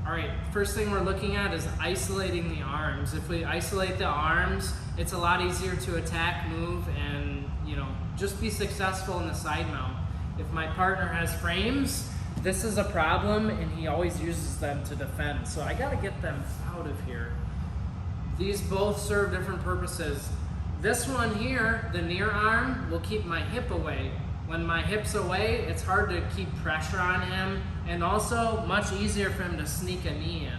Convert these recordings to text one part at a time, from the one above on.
All right, first thing we're looking at is isolating the arms. If we isolate the arms, it's a lot easier to attack, move, and just be successful in the side mount. If my partner has frames, this is a problem, and he always uses them to defend. So I gotta get them out of here. These both serve different purposes. This one here, the near arm, will keep my hip away. When my hip's away, it's hard to keep pressure on him, and also much easier for him to sneak a knee in.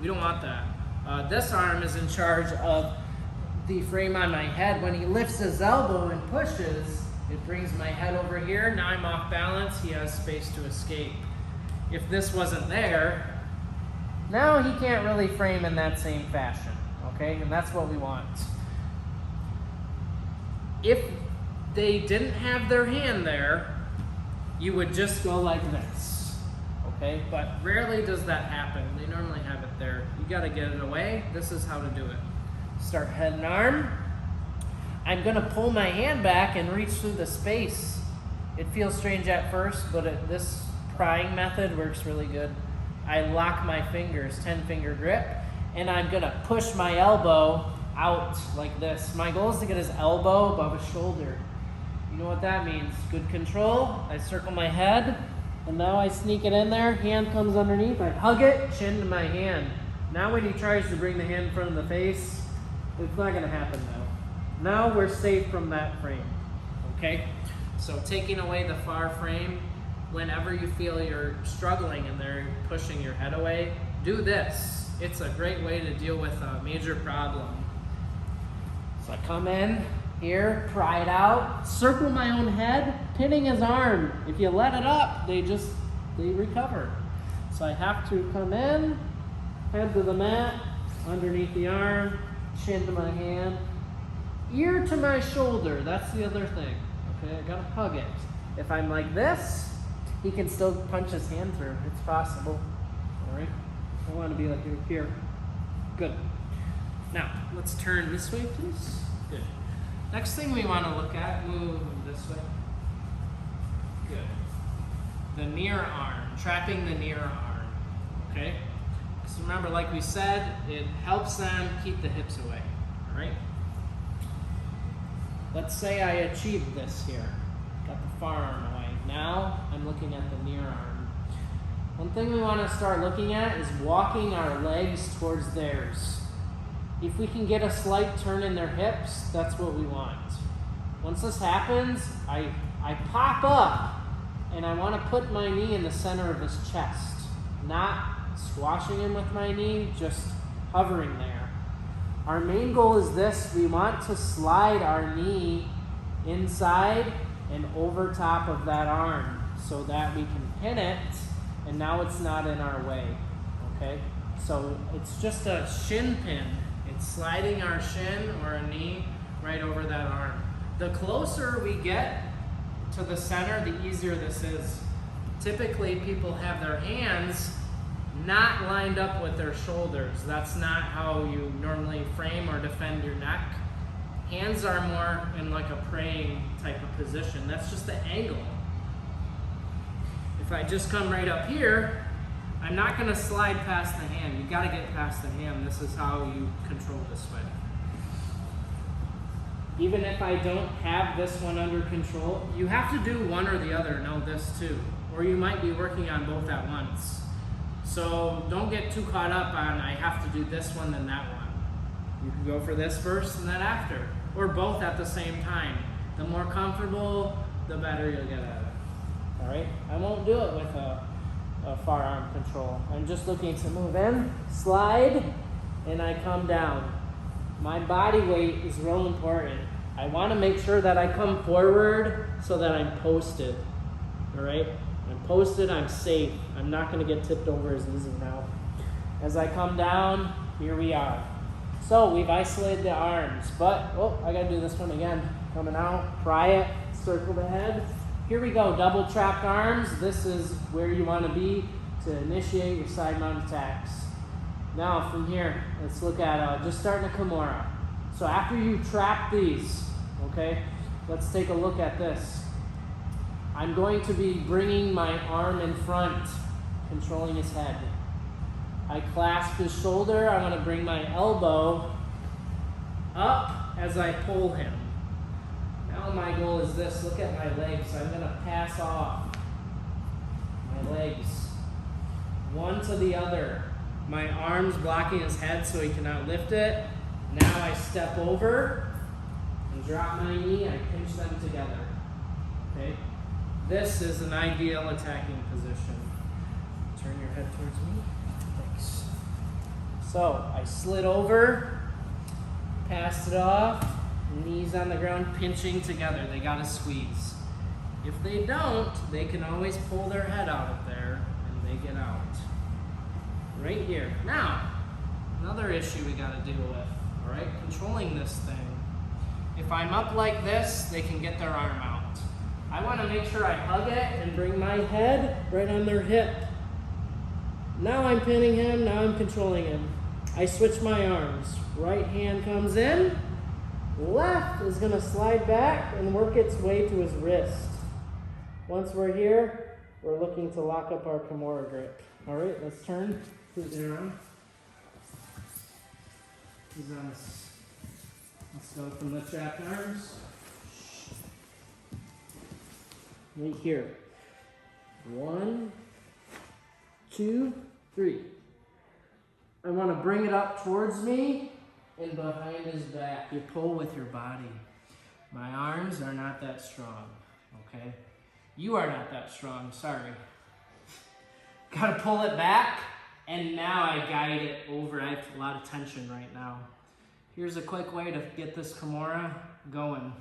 We don't want that. This arm is in charge of the frame on my head. When he lifts his elbow and pushes, it brings my head over here. Now I'm off balance. He has space to escape. If this wasn't there, now he can't really frame in that same fashion, okay? And that's what we want. If they didn't have their hand there, you would just go like this, okay? But rarely does that happen. They normally have it there. You gotta get it away. This is how to do it. Start head and arm. I'm gonna pull my hand back and reach through the space. It feels strange at first, but this prying method works really good. I lock my fingers, 10-finger grip, and I'm gonna push my elbow out like this. My goal is to get his elbow above his shoulder. You know what that means? Good control. I circle my head, and now I sneak it in there. Hand comes underneath. I hug it, chin to my hand. Now when he tries to bring the hand in front of the face, it's not going to happen though. Now we're safe from that frame. Okay? So taking away the far frame, whenever you feel you're struggling and they're pushing your head away, do this. It's a great way to deal with a major problem. So I come in here, pry it out, circle my own head, pinning his arm. If you let it up, they recover. So I have to come in, head to the mat, underneath the arm, chin to my hand, ear to my shoulder. That's the other thing. Okay, I gotta hug it. If I'm like this, he can still punch his hand through. It's possible. All right, I want to be like here. Good. Now let's turn this way, please. Good. Next thing we want to look at, move this way. Good. The near arm, trapping the near arm. Okay. So remember, like we said, it helps them keep the hips away. All right. Let's say I achieved this here. Got the far arm away. Now I'm looking at the near arm. One thing we want to start looking at is walking our legs towards theirs. If we can get a slight turn in their hips, that's what we want. Once this happens, I pop up and I want to put my knee in the center of his chest. Not squashing him with my knee, just hovering there. Our main goal is this. We want to slide our knee inside and over top of that arm so that we can pin it, and now it's not in our way, okay? So it's just a shin pin. It's sliding our shin or a knee right over that arm. The closer we get to the center, the easier this is. Typically, people have their hands not lined up with their shoulders. That's not how you normally frame or defend your neck. Hands are more in like a praying type of position. That's just the angle. If I just come right up here, I'm not going to slide past the hand. You got to get past the hand. This is how you control this way. Even if I don't have this one under control, you have to do one or the other. Know this too. Or you might be working on both at once. So don't get too caught up on I have to do this one then that one. You can go for this first and then after. Or both at the same time. The more comfortable, the better you'll get at it. Alright? I won't do it with a far arm control. I'm just looking to move in, slide, and I come down. My body weight is real important. I want to make sure that I come forward so that I'm posted. Alright? I'm posted, I'm safe. I'm not going to get tipped over as easy now. As I come down, here we are. So we've isolated the arms, but, I got to do this one again. Coming out, pry it, circle the head. Here we go, double trapped arms. This is where you want to be to initiate your side mount attacks. Now from here, let's look at just starting a Kimura. So after you trap these, okay, let's take a look at this. I'm going to be bringing my arm in front, controlling his head. I clasp his shoulder. I want to bring my elbow up as I pull him. Now my goal is this. Look at my legs. I'm going to pass off my legs, one to the other. My arms blocking his head so he cannot lift it. Now I step over and drop my knee. I pinch them together. Okay? This is an ideal attacking position. Turn your head towards me. Thanks. So I slid over, passed it off, knees on the ground, pinching together. They gotta squeeze. If they don't, they can always pull their head out of there and they get out. Right here. Now, another issue we gotta deal with, all right? Controlling this thing. If I'm up like this, they can get their arm out. I wanna make sure I hug it and bring my head right on their hip. Now I'm pinning him, now I'm controlling him. I switch my arms. Right hand comes in, left is gonna slide back and work its way to his wrist. Once we're here, we're looking to lock up our Kimura grip. All right, let's turn. Who's around? Who's on this? Let's go from the trapped arms. Right here. 1, 2, 3. I want to bring it up towards me and behind his back. You pull with your body. My arms are not that strong, okay? You are not that strong, sorry. Gotta pull it back, and now I guide it over. I have a lot of tension right now. Here's a quick way to get this Kimura going.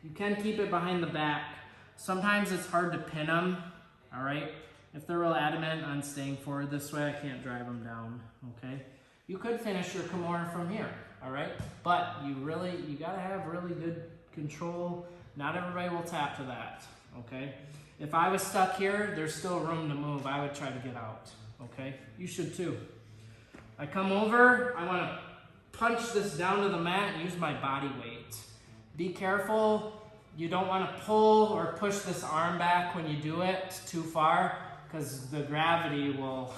You can keep it behind the back. Sometimes it's hard to pin them, all right? If they're real adamant on staying forward this way, I can't drive them down, okay? You could finish your Kimura from here, all right? But you gotta have really good control. Not everybody will tap to that, okay? If I was stuck here, there's still room to move. I would try to get out, okay? You should too. I come over, I wanna punch this down to the mat and use my body weight. Be careful, you don't wanna pull or push this arm back when you do it too far, because the gravity will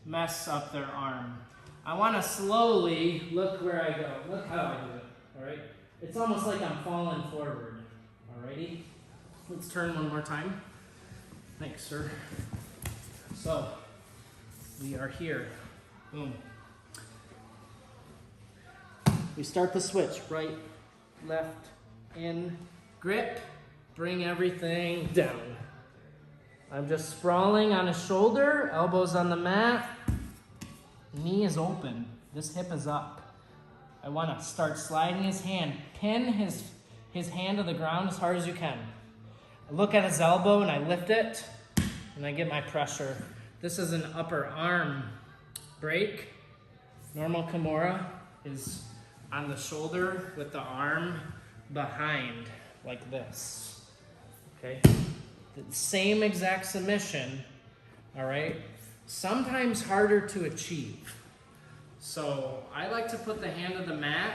mess up their arm. I wanna slowly look where I go. Look how I do it, all right? It's almost like I'm falling forward, alrighty? Let's turn one more time. Thanks, sir. So, we are here. Boom. We start the switch. Right, left, in, grip, bring everything down. I'm just sprawling on his shoulder, elbows on the mat, knee is open, this hip is up. I want to start sliding his hand, pin his hand to the ground as hard as you can. I look at his elbow and I lift it, and I get my pressure. This is an upper arm break. Normal Kimura is on the shoulder with the arm behind, like this, okay? The same exact submission, all right? Sometimes harder to achieve. So I like to put the hand to the mat.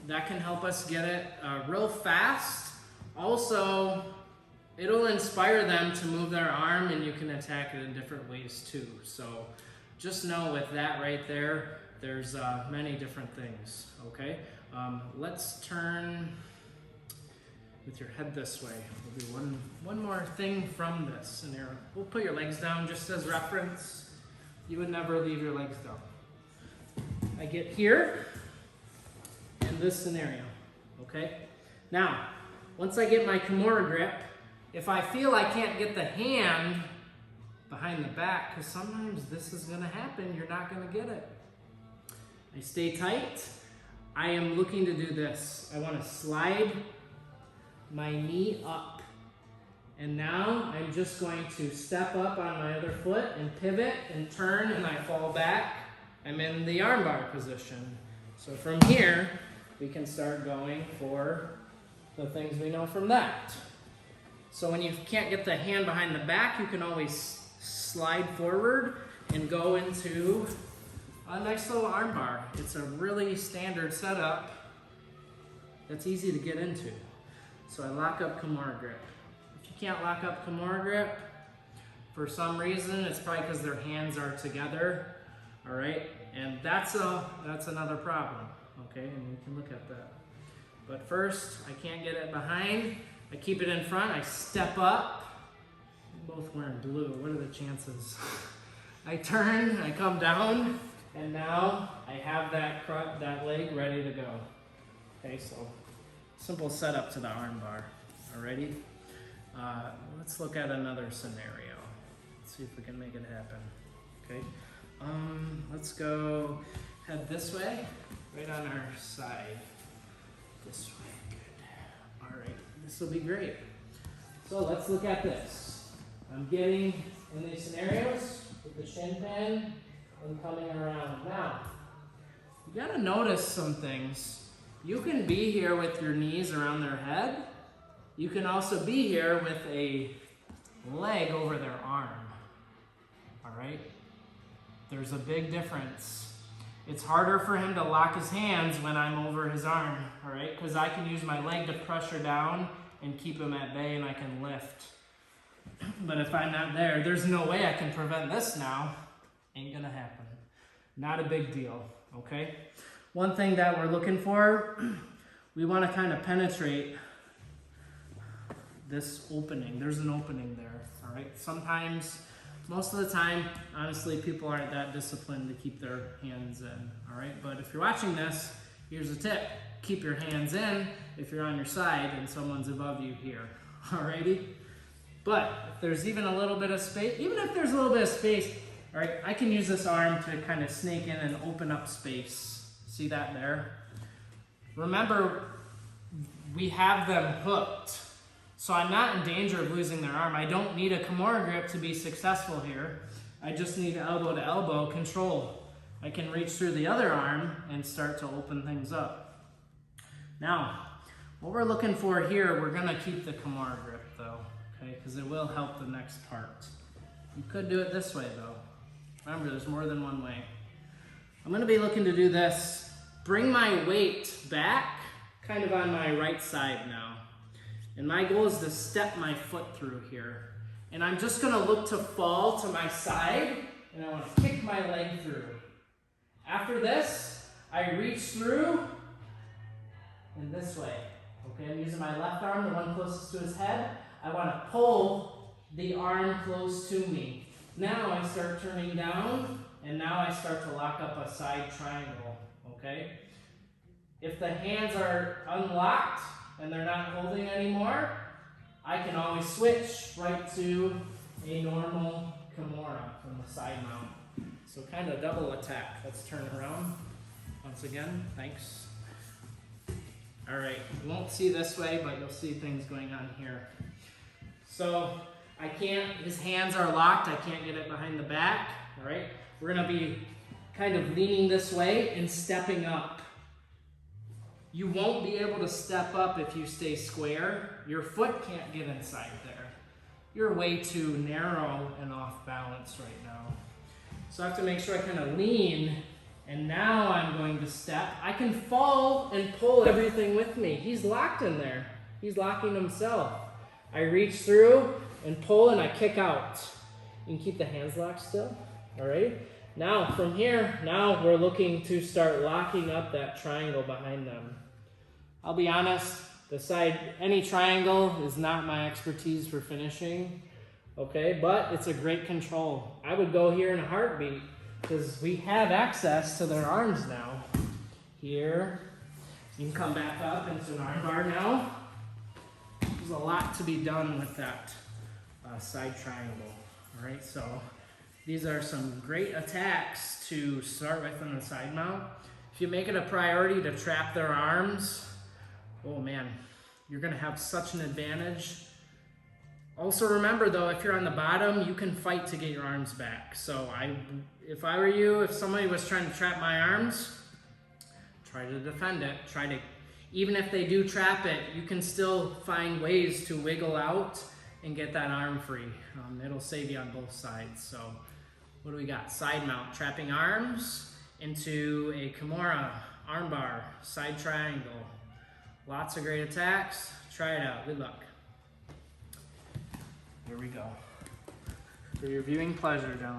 That can help us get it real fast. Also, it'll inspire them to move their arm, and you can attack it in different ways too. So just know with that right there, there's many different things, okay? Let's turn with your head this way. We'll do one more thing from this scenario. We'll put your legs down just as reference. You would never leave your legs down. I get here in this scenario, okay? Now, once I get my Kimura grip, if I feel I can't get the hand behind the back, because sometimes this is gonna happen, you're not gonna get it. I stay tight. I am looking to do this. I wanna slide my knee up. And now I'm just going to step up on my other foot and pivot and turn, and I fall back. I'm in the armbar position. So from here, we can start going for the things we know from that. So when you can't get the hand behind the back, you can always slide forward and go into a nice little armbar. It's a really standard setup that's easy to get into. So I lock up Kimura grip. If you can't lock up Kimura grip, For some reason, it's probably because their hands are together, all right? And that's another problem, okay? And we can look at that. But first, I can't get it behind. I keep it in front, I step up. I'm both wearing blue, what are the chances? I turn, I come down, and now I have that leg ready to go. Okay, so simple setup to the arm bar, alrighty? Let's look at another scenario. Let's see if we can make it happen, okay? Let's go head this way, right on our side. This way, good. All right, this will be great. So let's look at this. I'm getting in these scenarios with the shin pin and coming around. Now, you gotta notice some things. You can be here with your knees around their head. You can also be here with a leg over their arm, all right? There's a big difference. It's harder for him to lock his hands when I'm over his arm, all right? Because I can use my leg to pressure down and keep him at bay and I can lift. But if I'm not there, there's no way I can prevent this now. Ain't gonna happen. Not a big deal, okay? One thing that we're looking for, we wanna kind of penetrate this opening. There's an opening there, all right? Sometimes, most of the time, honestly, people aren't that disciplined to keep their hands in, all right? But if you're watching this, here's a tip. Keep your hands in if you're on your side and someone's above you here, alrighty? But if there's even a little bit of space, even if there's a little bit of space, all right, I can use this arm to kind of snake in and open up space. See that there? Remember, we have them hooked. So I'm not in danger of losing their arm. I don't need a Kimura grip to be successful here. I just need elbow to elbow control. I can reach through the other arm and start to open things up. Now, what we're looking for here, we're gonna keep the Kimura grip though, okay? Because it will help the next part. You could do it this way though. Remember, there's more than one way. I'm gonna be looking to do this. Bring my weight back, kind of on my right side now. And my goal is to step my foot through here. And I'm just gonna look to fall to my side, and I wanna kick my leg through. After this, I reach through, and this way. Okay, I'm using my left arm, the one closest to his head. I wanna pull the arm close to me. Now I start turning down, and now I start to lock up a side triangle, okay? If the hands are unlocked, and they're not holding anymore, I can always switch right to a normal Kimura from the side mount. So kind of double attack. Let's turn around once again, thanks. All right, you won't see this way, but you'll see things going on here. So I can't, his hands are locked, I can't get it behind the back, all right? We're gonna be kind of leaning this way and stepping up. You won't be able to step up if you stay square. Your foot can't get inside there. You're way too narrow and off balance right now. So I have to make sure I kind of lean, and now I'm going to step. I can fall and pull everything with me. He's locked in there. He's locking himself. I reach through and pull, and I kick out. You can keep the hands locked still, all right? Now, from here, now we're looking to start locking up that triangle behind them. I'll be honest, any triangle is not my expertise for finishing, okay? But it's a great control. I would go here in a heartbeat because we have access to their arms now. Here, you can come back up into an arm bar now. There's a lot to be done with that side triangle, all right? So these are some great attacks to start with on the side mount. If you make it a priority to trap their arms, oh man, you're gonna have such an advantage. Also remember though, if you're on the bottom, you can fight to get your arms back. So if I were you, if somebody was trying to trap my arms, try to defend it. Even if they do trap it, you can still find ways to wiggle out and get that arm free. It'll save you on both sides. So what do we got? Side mount, trapping arms into a Kimura, arm bar, side triangle. Lots of great attacks. Try it out. Good luck. Here we go. For your viewing pleasure, gentlemen.